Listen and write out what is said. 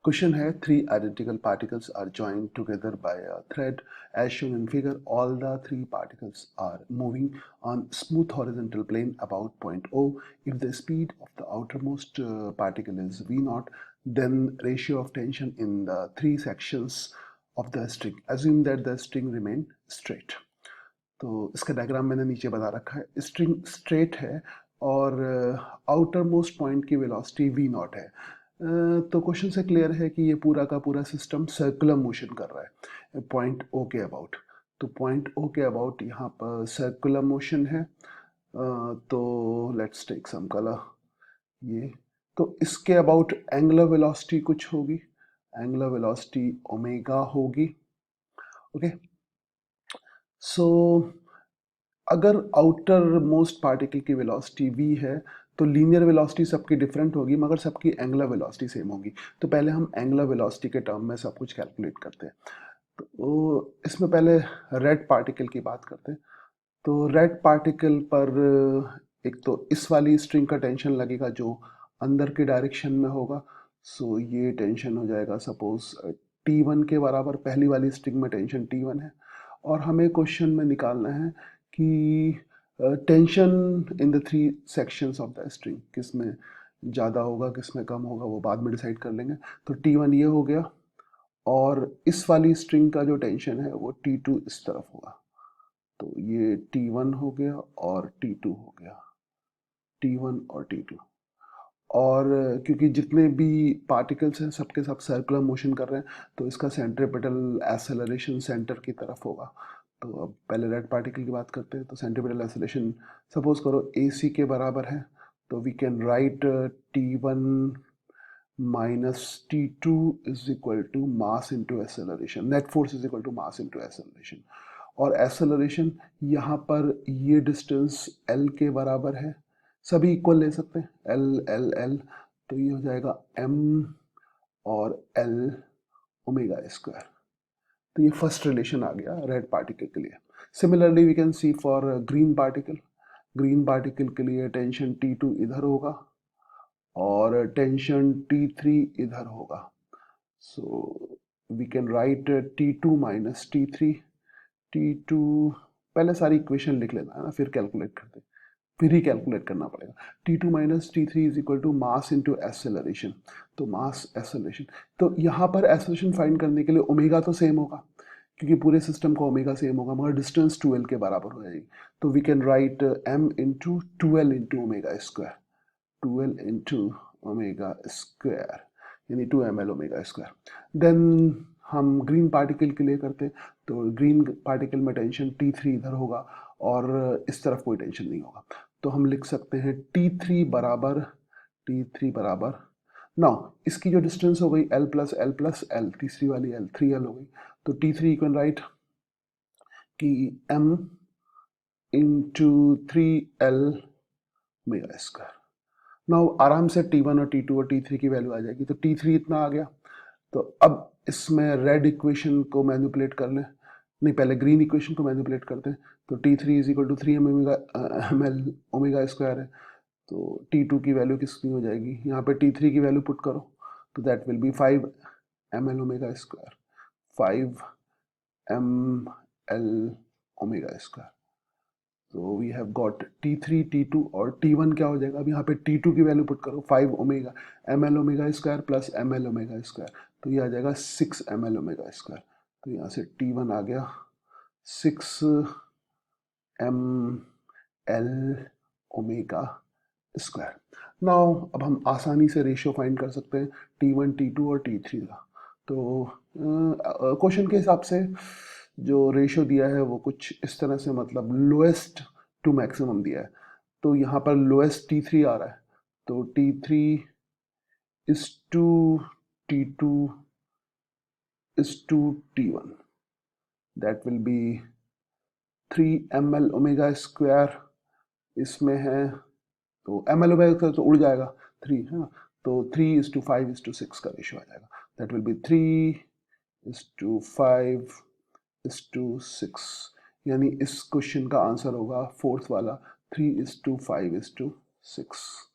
Question है, three identical particles are joined together by a thread. As shown in figure, all the three particles are moving on smooth horizontal plane about point O. If the speed of the outermost particle is V0, then ratio of tension in the three sections of the string. Assume that the string remain straight. तो इसका diagram मैंने नीचे बता रखा है. String straight है और outer most point की वेलोसिटी v0 है. तो क्वेश्चन से क्लियर है कि ये पूरा का पूरा सिस्टम सर्कुलर मोशन कर रहा है पॉइंट ओ के अबाउट. तो पॉइंट ओ के अबाउट यहाँ पर सर्कुलर मोशन है. तो लेट्स टेक सम कलर. ये तो इसके अबाउट एंगुलर वेलोसिटी कुछ होगी. एंगुलर वेलोसिटी ओमेगा होगी. ओके. सो अगर आउटर मोस्ट पार्टिकल की वेलोसिटी v है तो लीनियर वेलोसिटी सबकी डिफरेंट होगी मगर सबकी एंगुलर वेलोसिटी सेम होगी. तो पहले हम एंगुलर वेलोसिटी के टर्म में सब कुछ कैलकुलेट करते हैं. तो इसमें पहले रेड पार्टिकल की बात करते हैं. तो रेड पार्टिकल पर एक तो इस वाली स्ट्रिंग का टेंशन लगेगा जो अंदर की डायरेक्शन में होगा. सो ये टेंशन हो जाएगा सपोज T1 के बराबर. पहली वाली स्ट्रिंग में टेंशन T1 है और हमें क्वेश्चन में निकालना है कि tension in the three sections of the string किस में ज़्यादा होगा किस में कम होगा वो बाद में डिसाइड कर लेंगे. तो T1 ये हो गया और इस वाली स्ट्रिंग का जो टेंशन है वो T2 इस तरफ होगा. तो ये T1 हो गया और T2 हो गया. T1 और T2. और क्योंकि जितने भी पार्टिकल्स हैं सबके सब सर्कुलर मोशन कर रहे हैं तो इसका सेंट्रीपिटल एक्सेलरेशन सेंटर की तरफ होगा. तो अब पहले रेड पार्टिकल की बात करते हैं. तो सेंट्रीपिटल एक्सेलरेशन सपोज करो AC के बराबर है. तो we can write T1 minus T2 is equal to mass into acceleration. Net force is equal to mass into acceleration. और एक्सेलरेशन यहाँ पर ये डिस्टेंस L के बराबर है. सभी इक्वल ले सकते हैं L L L. तो ये हो जाएगा M और L ओमेगा स्क्वायर. तो ये फर्स्ट रिलेशन आ गया रेड पार्टिकल के लिए. Similarly we can see for green particle. Green particle के लिए टेंशन T2 इधर होगा और टेंशन T3 इधर होगा. So we can write T2 minus T3. T2 पहले सारी इक्वेशन लिख लेना है ना फिर कैलकुलेट करते हैं. फिर ही कैलकुलेट करना पड़ेगा. T2 minus T3 is equal to mass into acceleration. तो मास एक्सेलरेशन. तो यहाँ पर एक्सेलरेशन फाइंड करने के लिए ओमेगा तो सेम होगा क्योंकि पूरे सिस्टम का ओमेगा सेम होगा मगर डिस्टेंस 2L के बराबर हो जाएगी. तो we can write M into 2L into omega square. 2L into omega square यानी 2ml ओमेगा स्क्वायर. देन हम ग्रीन पार्टिकल के लिए करते हैं. तो ग्रीन पार्टिकल में टेंशन T3 इधर होगा और इस तरफ कोई टेंशन नहीं होगा. तो हम लिख सकते हैं T3 बराबर नाउ इसकी जो डिस्टेंस हो गई L प्लस L तीसरी वाली L 3L हो गई. तो T3 यू कैन राइट कि M into 3L omega square. Now आराम से T1 और T2 और T3 की वैल्यू आ जाएगी. तो T3 इतना आ गया. तो अब इसमें रेड इक्वेशन को मैनिपुलेट कर लें. नहीं पहले ग्रीन इक्वेशन को मैनिपुलेट करते हैं. तो T3 is equal to 3 M L omega square है. तो T2 की वैल्यू किसकी हो जाएगी. यहाँ पे T3 की वैल्यू पुट करो तो that will be 5 M L omega square. 5 M L omega square. तो we have got T3 T2 और T1 क्या हो जाएगा. अब यहाँ पे T2 की वैल्यू पुट करो 5 omega M L omega square plus M L omega square. तो ये आ जाएगा 6 एम एल ओमेगा स्क्वायर. तो यहाँ से T1 आ गया 6 M L omega square. Now अब हम आसानी से रेशियो फाइंड कर सकते हैं T1 T2 और T3 का. तो क्वेश्चन के हिसाब से जो रेशियो दिया है वो कुछ इस तरह से मतलब लोएस्ट टू मैक्सिमम दिया है. तो यहाँ पर लोएस्ट T3 आ रहा है. तो T3 is to T2 is to T1. That will be 3 ml omega square इसमें है. तो ml ओमेगा स्क्वायर तो उड़ जाएगा 3 है ना. तो 3:5:6 का रेशियो आ जाएगा. That will B 3:5:6. यानी इस क्वेश्चन का आंसर होगा फोर्थ वाला 3:5:6.